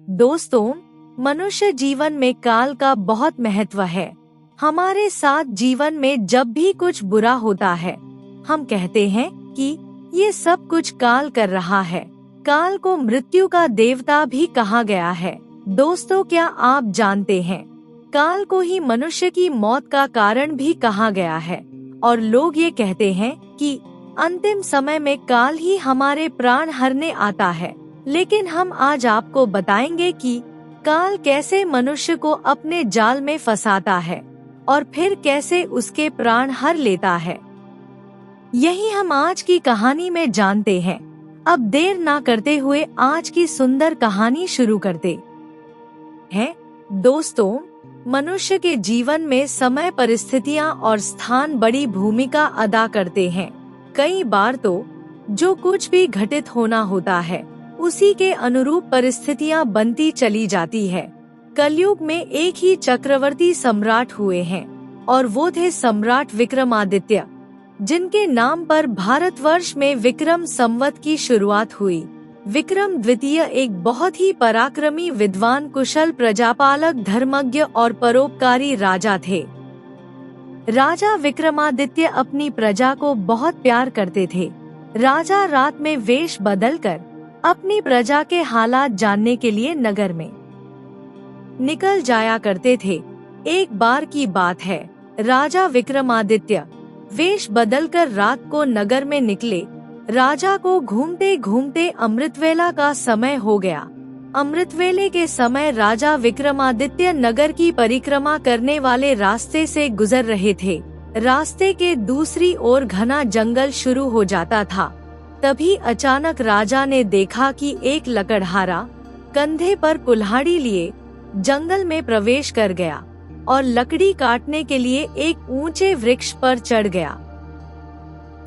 दोस्तों, मनुष्य जीवन में काल का बहुत महत्व है। हमारे साथ जीवन में जब भी कुछ बुरा होता है, हम कहते हैं कि ये सब कुछ काल कर रहा है। काल को मृत्यु का देवता भी कहा गया है। दोस्तों, क्या आप जानते हैं, काल को ही मनुष्य की मौत का कारण भी कहा गया है। और लोग ये कहते हैं कि अंतिम समय में काल ही हमारे प्राण हरने आता है। लेकिन हम आज आपको बताएंगे कि काल कैसे मनुष्य को अपने जाल में फंसाता है और फिर कैसे उसके प्राण हर लेता है। यही हम आज की कहानी में जानते हैं। अब देर ना करते हुए आज की सुंदर कहानी शुरू करते हैं। दोस्तों, मनुष्य के जीवन में समय, परिस्थितियां और स्थान बड़ी भूमिका अदा करते हैं। कई बार तो जो कुछ भी घटित होना होता है, उसी के अनुरूप परिस्थितियां बनती चली जाती है। कलयुग में एक ही चक्रवर्ती सम्राट हुए हैं और वो थे सम्राट विक्रमादित्य, जिनके नाम पर भारतवर्ष में विक्रम संवत की शुरुआत हुई। विक्रम द्वितीय एक बहुत ही पराक्रमी, विद्वान, कुशल, प्रजापालक, धर्मज्ञ और परोपकारी राजा थे। राजा विक्रमादित्य अपनी प्रजा को बहुत प्यार करते थे। राजा रात में वेश बदलकर अपनी प्रजा के हालात जानने के लिए नगर में निकल जाया करते थे। एक बार की बात है, राजा विक्रमादित्य वेश बदलकर रात को नगर में निकले। राजा को घूमते घूमते अमृतवेला का समय हो गया। अमृतवेले के समय राजा विक्रमादित्य नगर की परिक्रमा करने वाले रास्ते से गुजर रहे थे। रास्ते के दूसरी ओर घना जंगल शुरू हो जाता था। तभी अचानक राजा ने देखा कि एक लकड़हारा कंधे पर कुल्हाड़ी लिए जंगल में प्रवेश कर गया और लकड़ी काटने के लिए एक ऊंचे वृक्ष पर चढ़ गया।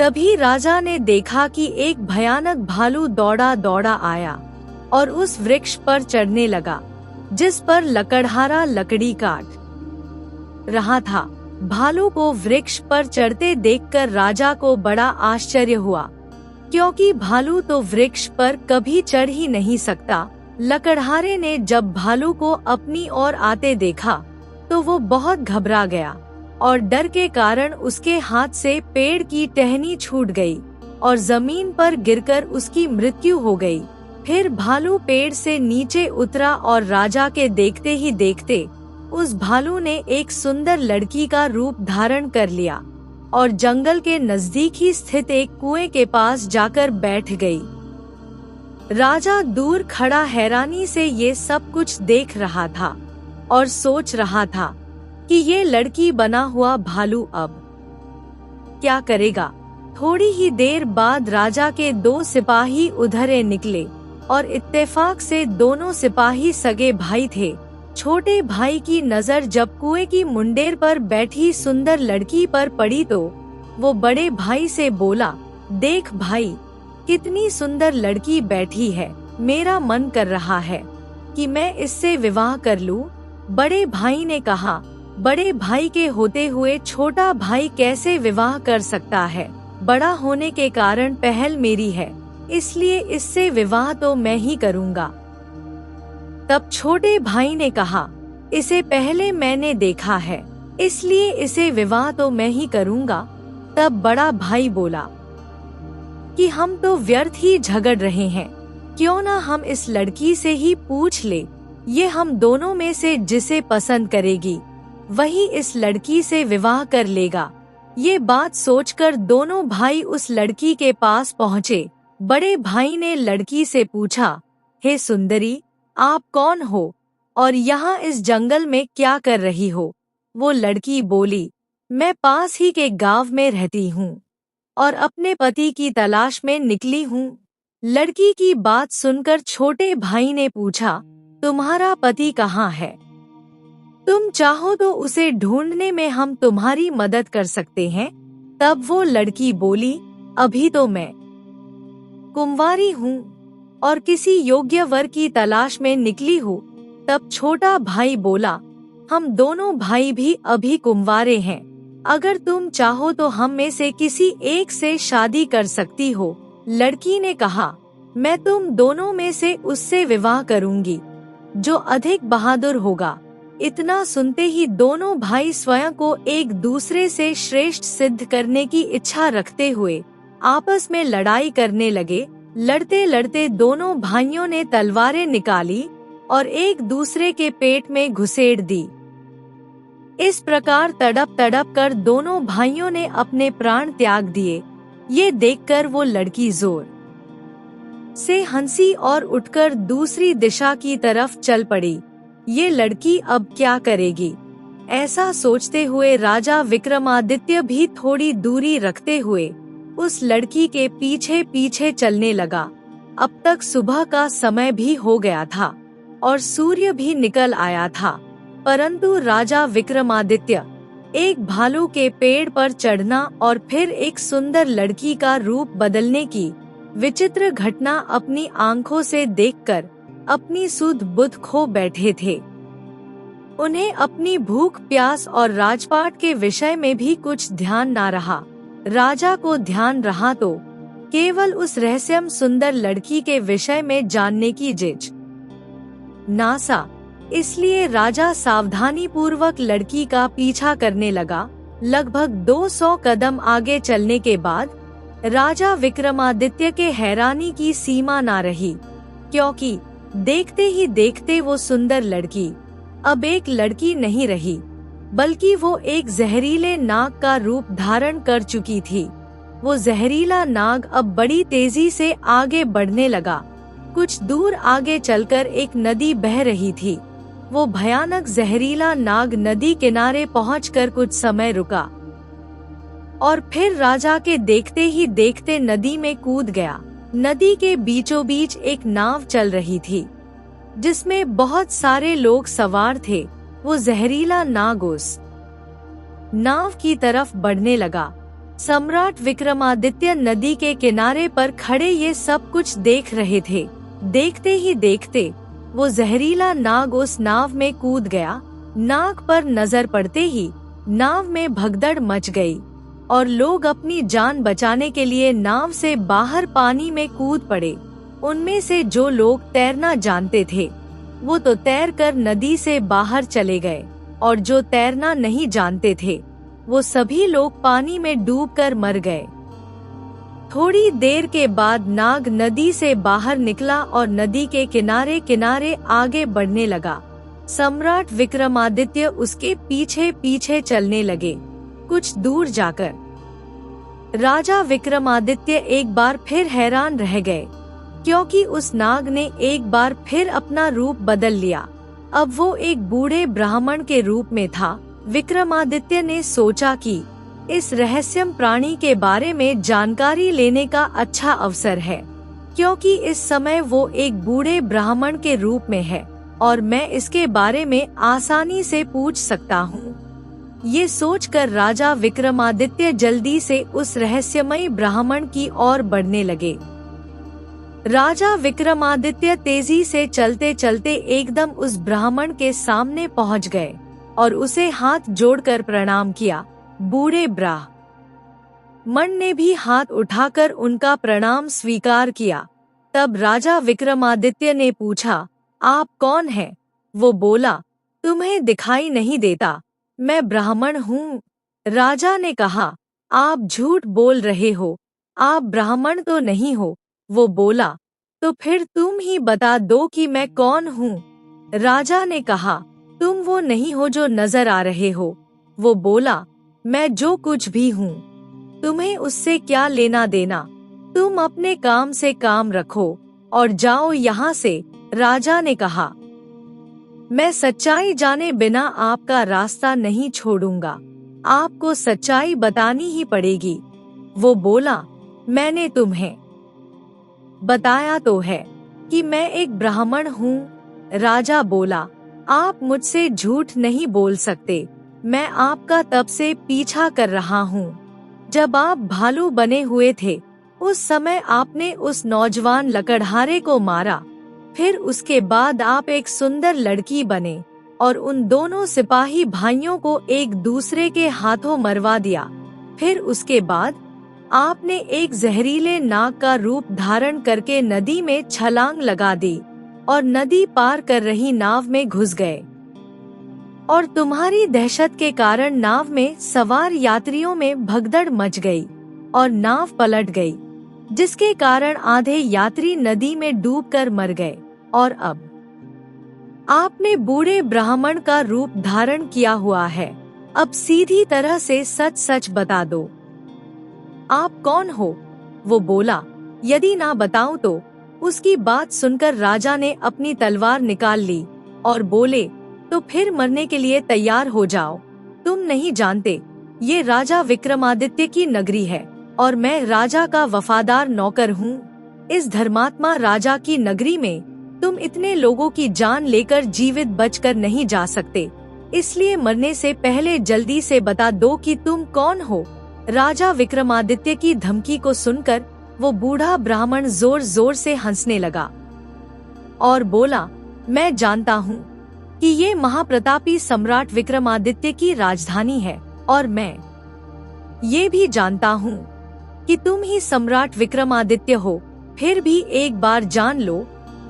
तभी राजा ने देखा कि एक भयानक भालू दौड़ा दौड़ा आया और उस वृक्ष पर चढ़ने लगा, जिस पर लकड़हारा लकड़ी काट रहा था। भालू को वृक्ष पर चढ़ते देखकर राजा को बड़ा आश्चर्य हुआ, क्योंकि भालू तो वृक्ष पर कभी चढ़ ही नहीं सकता। लकड़हारे ने जब भालू को अपनी ओर आते देखा तो वो बहुत घबरा गया और डर के कारण उसके हाथ से पेड़ की टहनी छूट गई और जमीन पर गिरकर उसकी मृत्यु हो गई। फिर भालू पेड़ से नीचे उतरा और राजा के देखते ही देखते उस भालू ने एक सुंदर लड़की का रूप धारण कर लिया और जंगल के नजदीक ही स्थित एक कुएं के पास जाकर बैठ गई। राजा दूर खड़ा हैरानी से ये सब कुछ देख रहा था और सोच रहा था कि ये लड़की बना हुआ भालू अब क्या करेगा। थोड़ी ही देर बाद राजा के 2 सिपाही उधर निकले और इत्तेफाक से दोनों सिपाही सगे भाई थे। छोटे भाई की नजर जब कुएं की मुंडेर पर बैठी सुंदर लड़की पर पड़ी तो वो बड़े भाई से बोला, देख भाई, कितनी सुंदर लड़की बैठी है। मेरा मन कर रहा है कि मैं इससे विवाह कर लूं। बड़े भाई ने कहा, बड़े भाई के होते हुए छोटा भाई कैसे विवाह कर सकता है। बड़ा होने के कारण पहल मेरी है, इसलिए इससे विवाह तो मैं ही करूँगा। तब छोटे भाई ने कहा, इसे पहले मैंने देखा है, इसलिए इसे विवाह तो मैं ही करूँगा। तब बड़ा भाई बोला कि हम तो व्यर्थ ही झगड़ रहे हैं, क्यों ना हम इस लड़की से ही पूछ ले। ये हम दोनों में से जिसे पसंद करेगी वही इस लड़की से विवाह कर लेगा। ये बात सोचकर दोनों भाई उस लड़की के पास पहुँचे। बड़े भाई ने लड़की से पूछा, हे सुंदरी, आप कौन हो और यहाँ इस जंगल में क्या कर रही हो। वो लड़की बोली, मैं पास ही के गांव में रहती हूँ और अपने पति की तलाश में निकली हूँ। लड़की की बात सुनकर छोटे भाई ने पूछा, तुम्हारा पति कहाँ है? तुम चाहो तो उसे ढूंढने में हम तुम्हारी मदद कर सकते हैं। तब वो लड़की बोली, अभी तो मैं कुंवारी हूँ और किसी योग्य वर की तलाश में निकली हूँ। तब छोटा भाई बोला, हम दोनों भाई भी अभी कुंवारे हैं। अगर तुम चाहो तो हम में से किसी एक से शादी कर सकती हो। लड़की ने कहा, मैं तुम दोनों में से उससे विवाह करूंगी। जो अधिक बहादुर होगा। इतना सुनते ही दोनों भाई स्वयं को एक दूसरे से श्रेष्ठ सिद्ध करने की इच्छा रखते हुए आपस में लड़ाई करने लगे। लड़ते लड़ते दोनों भाइयों ने तलवारें निकाली और एक दूसरे के पेट में घुसेड़ दी। इस प्रकार तड़प तड़प कर दोनों भाइयों ने अपने प्राण त्याग दिए। ये देखकर वो लड़की जोर से हंसी और उठकर दूसरी दिशा की तरफ चल पड़ी। ये लड़की अब क्या करेगी, ऐसा सोचते हुए राजा विक्रमादित्य भी थोड़ी दूरी रखते हुए उस लड़की के पीछे पीछे चलने लगा। अब तक सुबह का समय भी हो गया था और सूर्य भी निकल आया था, परंतु राजा विक्रमादित्य एक भालू के पेड़ पर चढ़ना और फिर एक सुंदर लड़की का रूप बदलने की विचित्र घटना अपनी आंखों से देखकर अपनी सुध बुध खो बैठे थे। उन्हें अपनी भूख प्यास और राजपाट के विषय में भी कुछ ध्यान ना रहा। राजा को ध्यान रहा तो केवल उस रहस्यम सुंदर लड़की के विषय में जानने की जिज्ञासा। इसलिए राजा सावधानी पूर्वक लड़की का पीछा करने लगा। लगभग 200 कदम आगे चलने के बाद राजा विक्रमादित्य के हैरानी की सीमा ना रही, क्योंकि देखते ही देखते वो सुंदर लड़की अब एक लड़की नहीं रही, बल्कि वो एक जहरीले नाग का रूप धारण कर चुकी थी। वो जहरीला नाग अब बड़ी तेजी से आगे बढ़ने लगा। कुछ दूर आगे चलकर एक नदी बह रही थी। वो भयानक जहरीला नाग नदी किनारे पहुंचकर कुछ समय रुका और फिर राजा के देखते ही देखते नदी में कूद गया। नदी के बीचों बीच एक नाव चल रही थी जिसमें बहुत सारे लोग सवार थे। वो जहरीला नाग उस नाव की तरफ बढ़ने लगा। सम्राट विक्रमादित्य नदी के किनारे पर खड़े ये सब कुछ देख रहे थे। देखते ही देखते वो जहरीला नाग उस नाव में कूद गया। नाग पर नजर पड़ते ही नाव में भगदड़ मच गई और लोग अपनी जान बचाने के लिए नाव से बाहर पानी में कूद पड़े। उनमें से जो लोग तैरना जानते थे वो तो तैर कर नदी से बाहर चले गए, और जो तैरना नहीं जानते थे वो सभी लोग पानी में डूबकर मर गए। थोड़ी देर के बाद नाग नदी से बाहर निकला और नदी के किनारे किनारे आगे बढ़ने लगा। सम्राट विक्रमादित्य उसके पीछे पीछे चलने लगे। कुछ दूर जाकर राजा विक्रमादित्य एक बार फिर हैरान रह गए, क्योंकि उस नाग ने एक बार फिर अपना रूप बदल लिया। अब वो एक बूढ़े ब्राह्मण के रूप में था। विक्रमादित्य ने सोचा कि इस रहस्यम प्राणी के बारे में जानकारी लेने का अच्छा अवसर है, क्योंकि इस समय वो एक बूढ़े ब्राह्मण के रूप में है और मैं इसके बारे में आसानी से पूछ सकता हूँ। ये सोचकर राजा विक्रमादित्य जल्दी से उस रहस्यमयी ब्राह्मण की ओर बढ़ने लगे। राजा विक्रमादित्य तेजी से चलते चलते एकदम उस ब्राह्मण के सामने पहुंच गए और उसे हाथ जोड़कर प्रणाम किया। बूढ़े ब्राह्मण ने भी हाथ उठाकर उनका प्रणाम स्वीकार किया। तब राजा विक्रमादित्य ने पूछा, आप कौन हैं? वो बोला, तुम्हें दिखाई नहीं देता, मैं ब्राह्मण हूँ। राजा ने कहा, आप झूठ बोल रहे हो, आप ब्राह्मण तो नहीं हो। वो बोला, तो फिर तुम ही बता दो कि मैं कौन हूँ। राजा ने कहा, तुम वो नहीं हो जो नजर आ रहे हो। वो बोला, मैं जो कुछ भी हूँ, तुम्हें उससे क्या लेना देना। तुम अपने काम से काम रखो और जाओ यहाँ से। राजा ने कहा, मैं सच्चाई जाने बिना आपका रास्ता नहीं छोड़ूंगा, आपको सच्चाई बतानी ही पड़ेगी। वो बोला, मैंने तुम्हें बताया तो है कि मैं एक ब्राह्मण हूँ। राजा बोला, आप मुझसे झूठ नहीं बोल सकते, मैं आपका तब से पीछा कर रहा हूँ। जब आप भालू बने हुए थे उस समय आपने उस नौजवान लकड़हारे को मारा, फिर उसके बाद आप एक सुंदर लड़की बने और उन दोनों सिपाही भाइयों को एक दूसरे के हाथों मरवा दिया। फिर उसके बाद आपने एक जहरीले नाग का रूप धारण करके नदी में छलांग लगा दी और नदी पार कर रही नाव में घुस गए। और तुम्हारी दहशत के कारण नाव में सवार यात्रियों में भगदड़ मच गई और नाव पलट गई, जिसके कारण आधे यात्री नदी में डूबकर मर गए। और अब आपने बूढ़े ब्राह्मण का रूप धारण किया हुआ है। अब सीधी तरह से सच सच बता दो, आप कौन हो? वो बोला, यदि ना बताऊं तो। उसकी बात सुनकर राजा ने अपनी तलवार निकाल ली और बोले, तो फिर मरने के लिए तैयार हो जाओ। तुम नहीं जानते, ये राजा विक्रमादित्य की नगरी है और मैं राजा का वफादार नौकर हूँ। इस धर्मात्मा राजा की नगरी में तुम इतने लोगों की जान लेकर जीवित बचकर नहीं जा सकते, इसलिए मरने से पहले जल्दी से बता दो कि तुम कौन हो। राजा विक्रमादित्य की धमकी को सुनकर वो बूढ़ा ब्राह्मण जोर जोर से हंसने लगा और बोला, मैं जानता हूँ कि ये महाप्रतापी सम्राट विक्रमादित्य की राजधानी है, और मैं ये भी जानता हूँ कि तुम ही सम्राट विक्रमादित्य हो। फिर भी एक बार जान लो,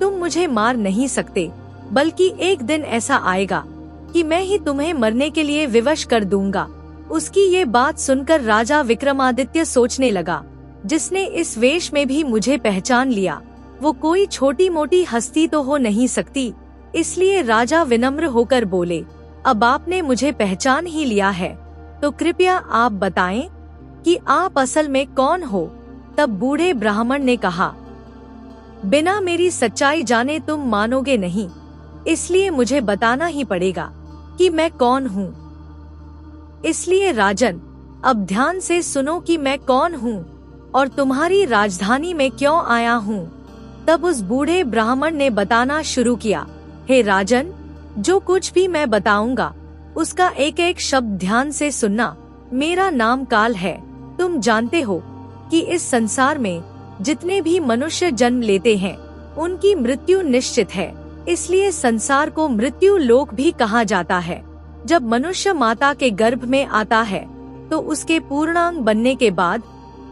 तुम मुझे मार नहीं सकते, बल्कि एक दिन ऐसा आएगा कि मैं ही तुम्हें मरने के लिए विवश कर दूंगा। उसकी ये बात सुनकर राजा विक्रमादित्य सोचने लगा, जिसने इस वेश में भी मुझे पहचान लिया, वो कोई छोटी मोटी हस्ती तो हो नहीं सकती। इसलिए राजा विनम्र होकर बोले, अब आपने मुझे पहचान ही लिया है, तो कृपया आप बताएं कि आप असल में कौन हो। तब बूढ़े ब्राह्मण ने कहा, बिना मेरी सच्चाई जाने तुम मानोगे नहीं, इसलिए मुझे बताना ही पड़ेगा कि मैं कौन हूँ। इसलिए राजन, अब ध्यान से सुनो कि मैं कौन हूँ और तुम्हारी राजधानी में क्यों आया हूँ। तब उस बूढ़े ब्राह्मण ने बताना शुरू किया, हे राजन, जो कुछ भी मैं बताऊंगा उसका एक एक शब्द ध्यान से सुनना। मेरा नाम काल है। तुम जानते हो कि इस संसार में जितने भी मनुष्य जन्म लेते हैं उनकी मृत्यु निश्चित है, इसलिए संसार को मृत्यु लोक भी कहा जाता है। जब मनुष्य माता के गर्भ में आता है तो उसके पूर्णांग बनने के बाद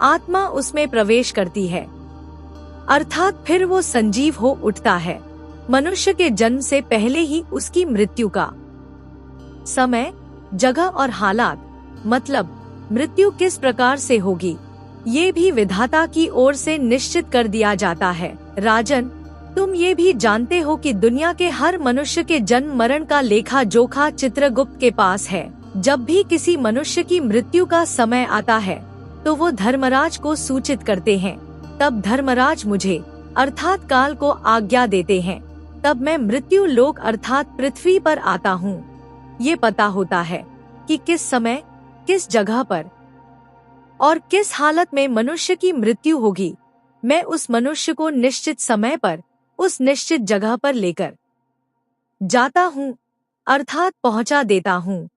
आत्मा उसमें प्रवेश करती है, अर्थात फिर वो संजीव हो उठता है। मनुष्य के जन्म से पहले ही उसकी मृत्यु का समय, जगह और हालात, मतलब मृत्यु किस प्रकार से होगी, ये भी विधाता की ओर से निश्चित कर दिया जाता है। राजन, तुम ये भी जानते हो कि दुनिया के हर मनुष्य के जन्म मरण का लेखा जोखा चित्रगुप्त के पास है। जब भी किसी मनुष्य की मृत्यु का समय आता है तो वो धर्मराज को सूचित करते हैं। तब धर्मराज मुझे अर्थात काल को आज्ञा देते हैं। तब मैं मृत्यु लोक अर्थात पृथ्वी पर आता हूँ। ये पता होता है कि किस समय, किस जगह पर और किस हालत में मनुष्य की मृत्यु होगी। मैं उस मनुष्य को निश्चित समय पर उस निश्चित जगह पर लेकर जाता हूँ, अर्थात पहुँचा देता हूँ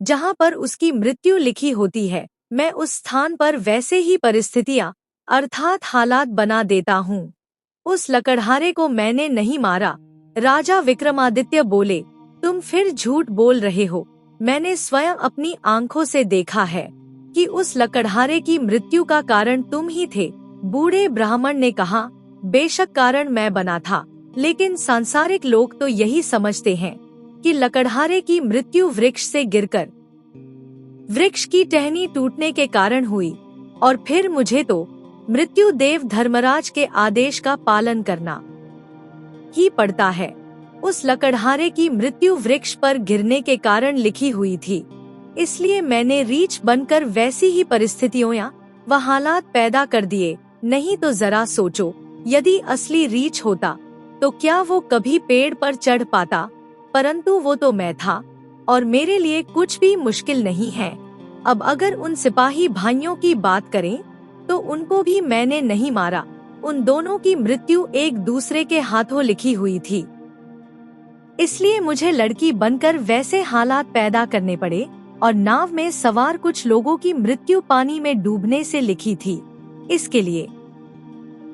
जहाँ पर उसकी मृत्यु लिखी होती है। मैं उस स्थान पर वैसे ही परिस्थितियाँ अर्थात हालात बना देता हूँ। उस लकड़हारे को मैंने नहीं मारा। राजा विक्रमादित्य बोले, तुम फिर झूठ बोल रहे हो। मैंने स्वयं अपनी आंखों से देखा है कि उस लकड़हारे की मृत्यु का कारण तुम ही थे। बूढ़े ब्राह्मण ने कहा, बेशक कारण मैं बना था, लेकिन सांसारिक लोग तो यही समझते हैं कि लकड़हारे की मृत्यु वृक्ष से गिरकर वृक्ष की टहनी टूटने के कारण हुई, और फिर मुझे तो मृत्यु देव धर्मराज के आदेश का पालन करना ही पड़ता है। उस लकड़हारे की मृत्यु वृक्ष पर गिरने के कारण लिखी हुई थी, इसलिए मैंने रीछ बनकर वैसी ही परिस्थितियों या व हालात पैदा कर दिए। नहीं तो जरा सोचो, यदि असली रीछ होता तो क्या वो कभी पेड़ पर चढ़ पाता? परंतु वो तो मैं था, और मेरे लिए कुछ भी मुश्किल नहीं है। अब अगर उन सिपाही भाइयों की बात करें तो उनको भी मैंने नहीं मारा। उन दोनों की मृत्यु एक दूसरे के हाथों लिखी हुई थी, इसलिए मुझे लड़की बनकर वैसे हालात पैदा करने पड़े, और नाव में सवार कुछ लोगों की मृत्यु पानी में डूबने से लिखी थी। इसके लिए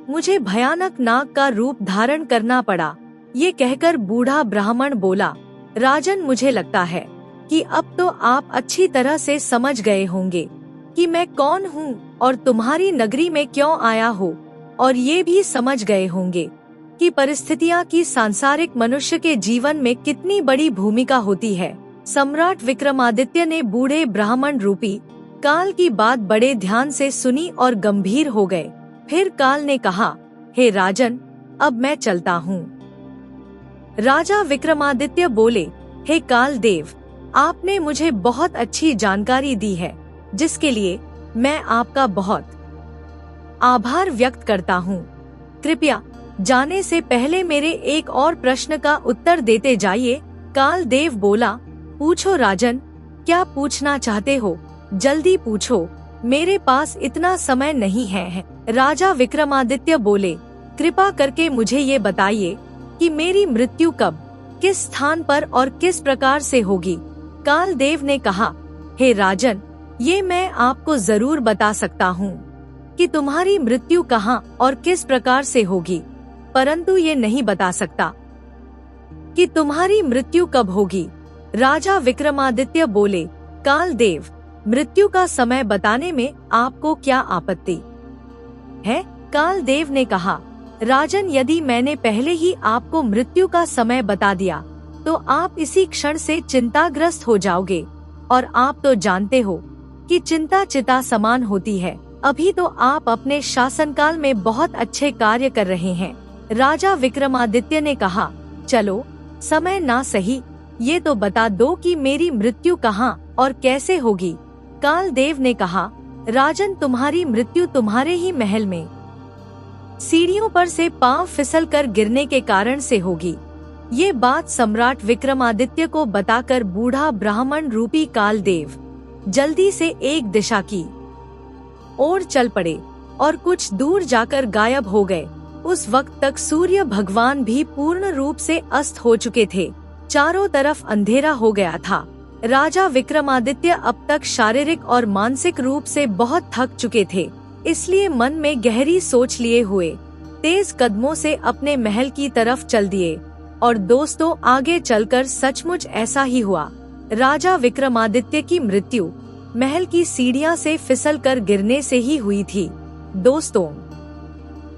मुझे भयानक नाग का रूप धारण करना पड़ा। ये कहकर बूढ़ा ब्राह्मण बोला, राजन, मुझे लगता है कि अब तो आप अच्छी तरह से समझ गए होंगे कि मैं कौन हूँ और तुम्हारी नगरी में क्यों आया हूँ, और ये भी समझ गए होंगे की परिस्थितियाँ की सांसारिक मनुष्य के जीवन में कितनी बड़ी भूमिका होती है। सम्राट विक्रमादित्य ने बूढ़े ब्राह्मण रूपी काल की बात बड़े ध्यान से सुनी और गंभीर हो गए। फिर काल ने कहा, हे राजन, अब मैं चलता हूँ। राजा विक्रमादित्य बोले, हे काल देव, आपने मुझे बहुत अच्छी जानकारी दी है, जिसके लिए मैं आपका बहुत आभार व्यक्त करता हूँ। कृपया जाने से पहले मेरे एक और प्रश्न का उत्तर देते जाइए। काल देव बोला, पूछो राजन, क्या पूछना चाहते हो? जल्दी पूछो, मेरे पास इतना समय नहीं है। राजा विक्रमादित्य बोले, कृपा करके मुझे ये बताइए कि मेरी मृत्यु कब, किस स्थान पर और किस प्रकार से होगी? काल देव ने कहा, हे राजन, ये मैं आपको जरूर बता सकता हूँ कि तुम्हारी मृत्यु कहाँ और किस प्रकार से होगी, परंतु ये नहीं बता सकता कि तुम्हारी मृत्यु कब होगी। राजा विक्रमादित्य बोले, काल देव, मृत्यु का समय बताने में आपको क्या आपत्ति है? काल देव ने कहा, राजन, यदि मैंने पहले ही आपको मृत्यु का समय बता दिया तो आप इसी क्षण से चिंताग्रस्त हो जाओगे, और आप तो जानते हो कि चिंता चिता समान होती है। अभी तो आप अपने शासनकाल में बहुत अच्छे कार्य कर रहे हैं। राजा विक्रमादित्य ने कहा, चलो, समय ना सही, ये तो बता दो कि मेरी मृत्यु कहाँ और कैसे होगी। काल देव ने कहा, राजन, तुम्हारी मृत्यु तुम्हारे ही महल में सीढ़ियों पर से पांव फिसल कर गिरने के कारण से होगी। ये बात सम्राट विक्रमादित्य को बताकर बूढ़ा ब्राह्मण रूपी काल देव जल्दी से एक दिशा की ओर चल पड़े और कुछ दूर जाकर गायब हो गए। उस वक्त तक सूर्य भगवान भी पूर्ण रूप से अस्त हो चुके थे। चारों तरफ अंधेरा हो गया था। राजा विक्रमादित्य अब तक शारीरिक और मानसिक रूप से बहुत थक चुके थे, इसलिए मन में गहरी सोच लिए हुए तेज कदमों से अपने महल की तरफ चल दिए। और दोस्तों, आगे चलकर सचमुच ऐसा ही हुआ। राजा विक्रमादित्य की मृत्यु महल की सीढ़ियां से फिसलकर गिरने से ही हुई थी। दोस्तों,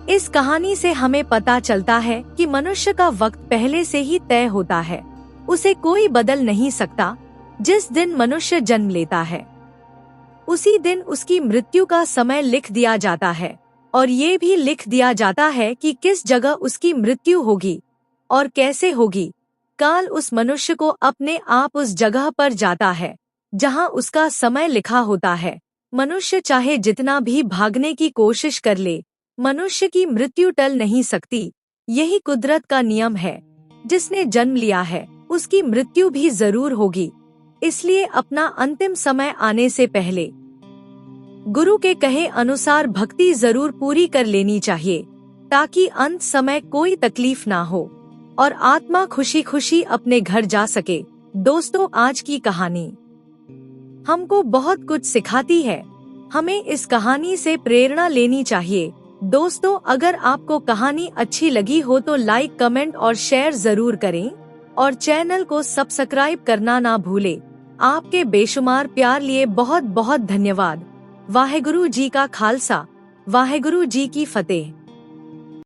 इस कहानी से हमें पता चलता है कि मनुष्य का वक्त पहले से ही तय होता है, उसे कोई बदल नहीं सकता। जिस दिन मनुष्य जन्म लेता है उसी दिन उसकी मृत्यु का समय लिख दिया जाता है, और ये भी लिख दिया जाता है कि किस जगह उसकी मृत्यु होगी और कैसे होगी। काल उस मनुष्य को अपने आप उस जगह पर जाता है जहां उसका समय लिखा होता है। मनुष्य चाहे जितना भी भागने की कोशिश कर ले, मनुष्य की मृत्यु टल नहीं सकती। यही कुदरत का नियम है। जिसने जन्म लिया है उसकी मृत्यु भी जरूर होगी। इसलिए अपना अंतिम समय आने से पहले गुरु के कहे अनुसार भक्ति जरूर पूरी कर लेनी चाहिए, ताकि अंत समय कोई तकलीफ ना हो और आत्मा खुशी खुशी अपने घर जा सके। दोस्तों, आज की कहानी हमको बहुत कुछ सिखाती है। हमें इस कहानी से प्रेरणा लेनी चाहिए। दोस्तों, अगर आपको कहानी अच्छी लगी हो तो लाइक, कमेंट और शेयर जरूर करें, और चैनल को सब्सक्राइब करना ना भूले। आपके बेशुमार प्यार लिए बहुत बहुत धन्यवाद। वाहेगुरु जी का खालसा, वाहेगुरु जी की फतेह।